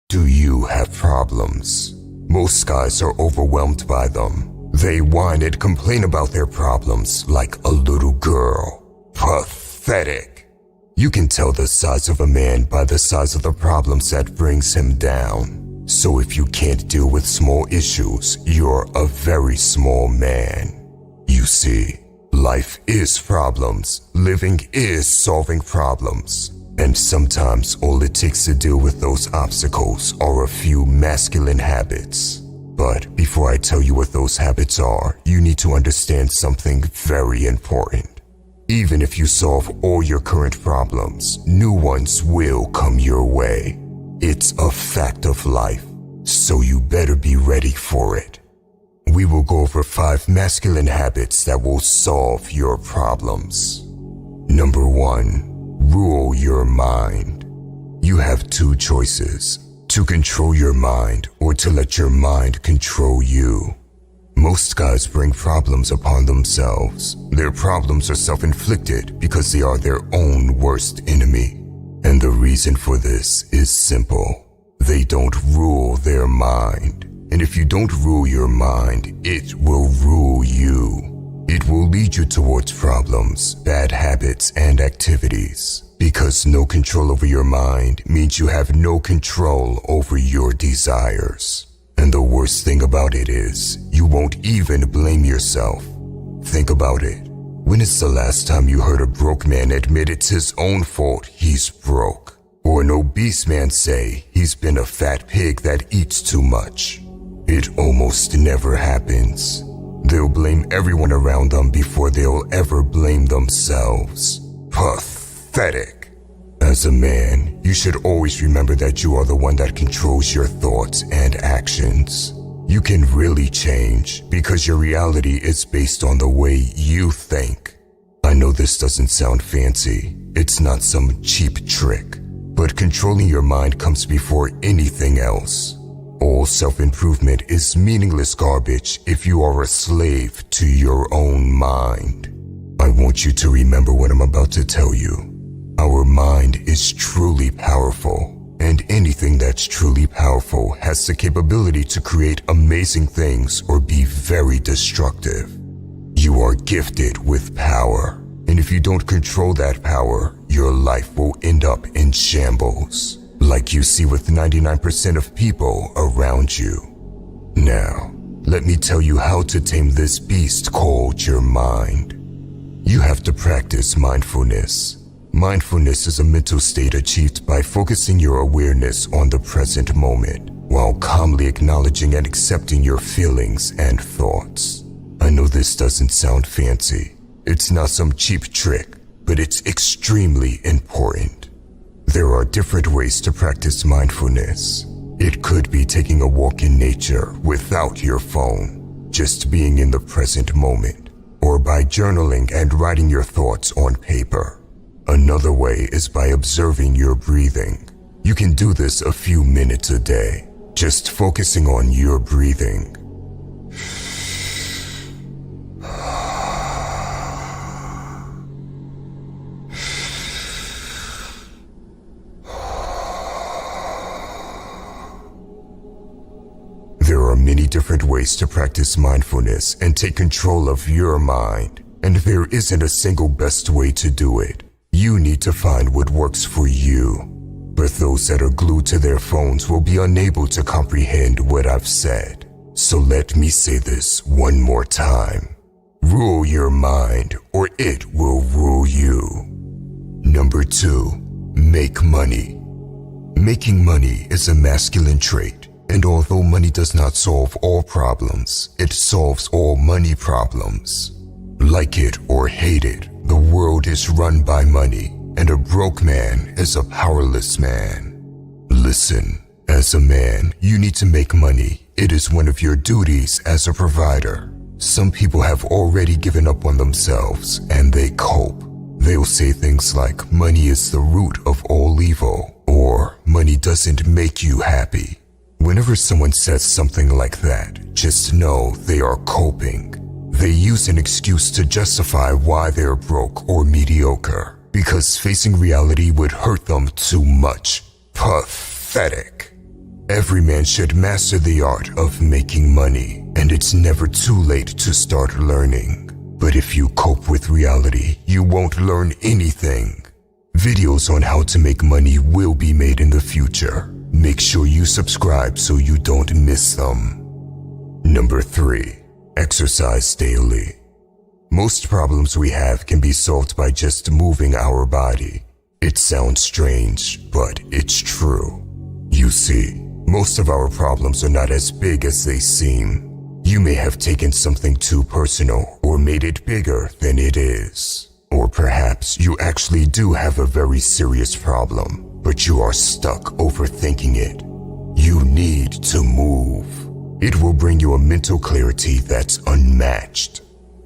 Do you have problems? Most guys are overwhelmed by them. They whine and complain about their problems like a little girl. Pathetic. You can tell the size of a man by the size of the problems that brings him down. So if you can't deal with small issues, you're a very small man. You see, life is problems. Living is solving problems. And sometimes all it takes to deal with those obstacles are a few masculine habits. But before I tell you what those habits are, you need to understand something very important. Even if you solve all your current problems, new ones will come your way. It's a fact of life, so you better be ready for it. We will go over 5 masculine habits that will solve your problems. Number 1. Rule your mind. You have 2 choices: to control your mind or to let your mind control you. Most guys bring problems upon themselves. Their problems are self-inflicted because they are their own worst enemy. And the reason for this is simple. They don't rule their mind. And if you don't rule your mind, it will rule you. It will lead you towards problems, bad habits, and activities. Because no control over your mind means you have no control over your desires. And the worst thing about it is, you won't even blame yourself. Think about it. When is the last time you heard a broke man admit it's his own fault he's broke? Or an obese man say he's been a fat pig that eats too much? It almost never happens. They'll blame everyone around them before they'll ever blame themselves. Pathetic. As a man, you should always remember that you are the one that controls your thoughts and actions. You can really change because your reality is based on the way you think. I know this doesn't sound fancy. It's not some cheap trick. But controlling your mind comes before anything else. All self-improvement is meaningless garbage if you are a slave to your own mind. I want you to remember what I'm about to tell you. Our mind is truly powerful, and anything that's truly powerful has the capability to create amazing things or be very destructive. You are gifted with power, and if you don't control that power, your life will end up in shambles. Like you see with 99% of people around you. Now, let me tell you how to tame this beast called your mind. You have to practice mindfulness. Mindfulness is a mental state achieved by focusing your awareness on the present moment, while calmly acknowledging and accepting your feelings and thoughts. I know this doesn't sound fancy. It's not some cheap trick, but it's extremely important. There are different ways to practice mindfulness. It could be taking a walk in nature without your phone, just being in the present moment, or by journaling and writing your thoughts on paper. Another way is by observing your breathing. You can do this a few minutes a day, just focusing on your breathing. There are many different ways to practice mindfulness and take control of your mind, and there isn't a single best way to do it. You need to find what works for you. But those that are glued to their phones will be unable to comprehend what I've said. So let me say this one more time. Rule your mind, or it will rule you. Number 2, make money. Making money is a masculine trait. And although money does not solve all problems, it solves all money problems. Like it or hate it, the world is run by money, and a broke man is a powerless man. Listen, as a man, you need to make money. It is one of your duties as a provider. Some people have already given up on themselves, and they cope. They'll say things like, money is the root of all evil, or money doesn't make you happy. Whenever someone says something like that, just know they are coping. They use an excuse to justify why they're broke or mediocre, because facing reality would hurt them too much. Pathetic. Every man should master the art of making money, and it's never too late to start learning. But if you cope with reality, you won't learn anything. Videos on how to make money will be made in the future. Make sure you subscribe so you don't miss them. Number 3. Exercise daily. Most problems we have can be solved by just moving our body. It sounds strange, but it's true. You see, most of our problems are not as big as they seem. You may have taken something too personal or made it bigger than it is. Or perhaps you actually do have a very serious problem, but you are stuck overthinking it. You need to move. It will bring you a mental clarity that's unmatched.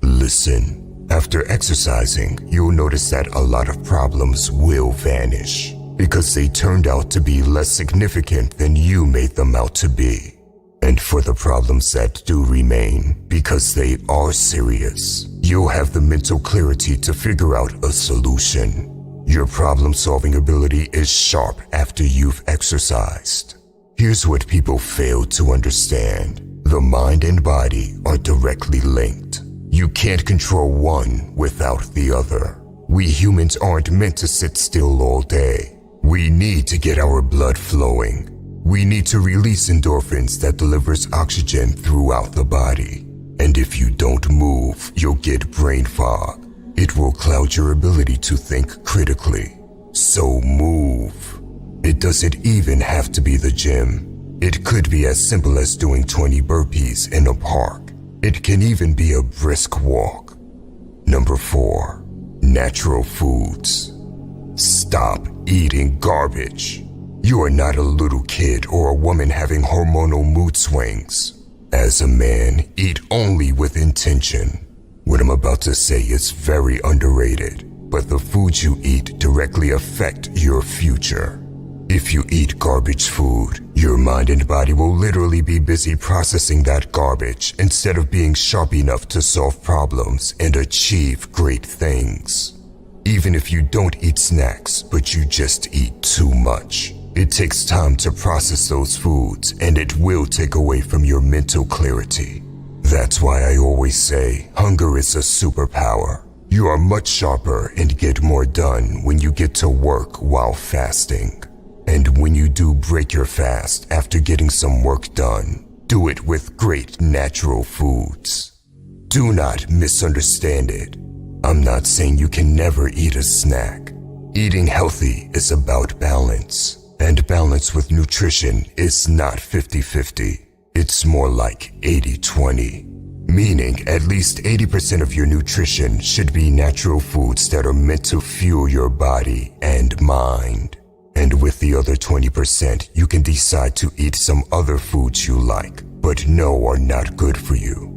Listen, after exercising, you'll notice that a lot of problems will vanish, because they turned out to be less significant than you made them out to be. And for the problems that do remain, because they are serious, you'll have the mental clarity to figure out a solution. Your problem-solving ability is sharp after you've exercised. Here's what people fail to understand. The mind and body are directly linked. You can't control one without the other. We humans aren't meant to sit still all day. We need to get our blood flowing. We need to release endorphins that delivers oxygen throughout the body. And if you don't move, you'll get brain fog. It will cloud your ability to think critically. So move. It doesn't even have to be the gym. It could be as simple as doing 20 burpees in a park. It can even be a brisk walk. Number 4. Natural foods. Stop eating garbage. You are not a little kid or a woman having hormonal mood swings. As a man, eat only with intention. What I'm about to say is very underrated, but the foods you eat directly affect your future. If you eat garbage food, your mind and body will literally be busy processing that garbage instead of being sharp enough to solve problems and achieve great things. Even if you don't eat snacks, but you just eat too much, it takes time to process those foods, and it will take away from your mental clarity. That's why I always say, hunger is a superpower. You are much sharper and get more done when you get to work while fasting. And when you do break your fast after getting some work done, do it with great natural foods. Do not misunderstand it. I'm not saying you can never eat a snack. Eating healthy is about balance. And balance with nutrition is not 50-50. It's more like 80-20. Meaning at least 80% of your nutrition should be natural foods that are meant to fuel your body and mind. And with the other 20%, you can decide to eat some other foods you like, but know are not good for you.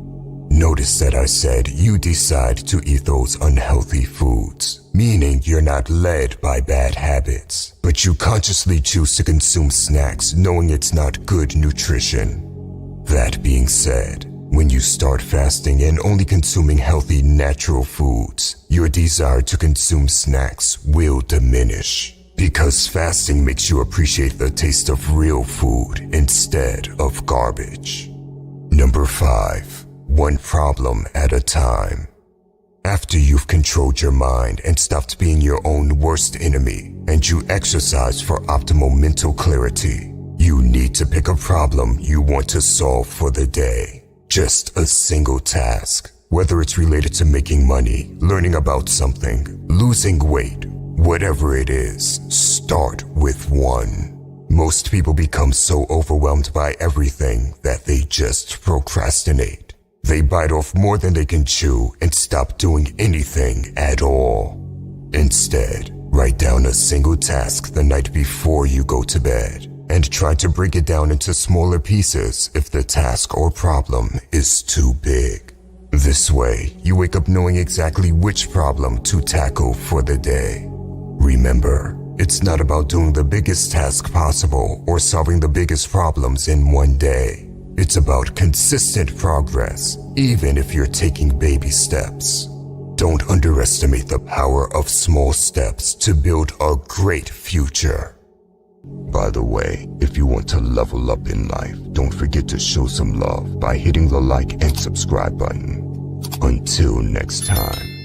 Notice that I said you decide to eat those unhealthy foods, meaning you're not led by bad habits, but you consciously choose to consume snacks knowing it's not good nutrition. That being said, when you start fasting and only consuming healthy natural foods, your desire to consume snacks will diminish, because fasting makes you appreciate the taste of real food instead of garbage. Number 5. One problem at a time. After you've controlled your mind and stopped being your own worst enemy, and you exercise for optimal mental clarity, you need to pick a problem you want to solve for the day. Just a single task, whether it's related to making money, learning about something, losing weight, whatever it is, start with one. Most people become so overwhelmed by everything that they just procrastinate. They bite off more than they can chew and stop doing anything at all. Instead, write down a single task the night before you go to bed and try to break it down into smaller pieces if the task or problem is too big. This way, you wake up knowing exactly which problem to tackle for the day. Remember, it's not about doing the biggest task possible or solving the biggest problems in one day. It's about consistent progress, even if you're taking baby steps. Don't underestimate the power of small steps to build a great future. By the way, if you want to level up in life, don't forget to show some love by hitting the like and subscribe button. Until next time.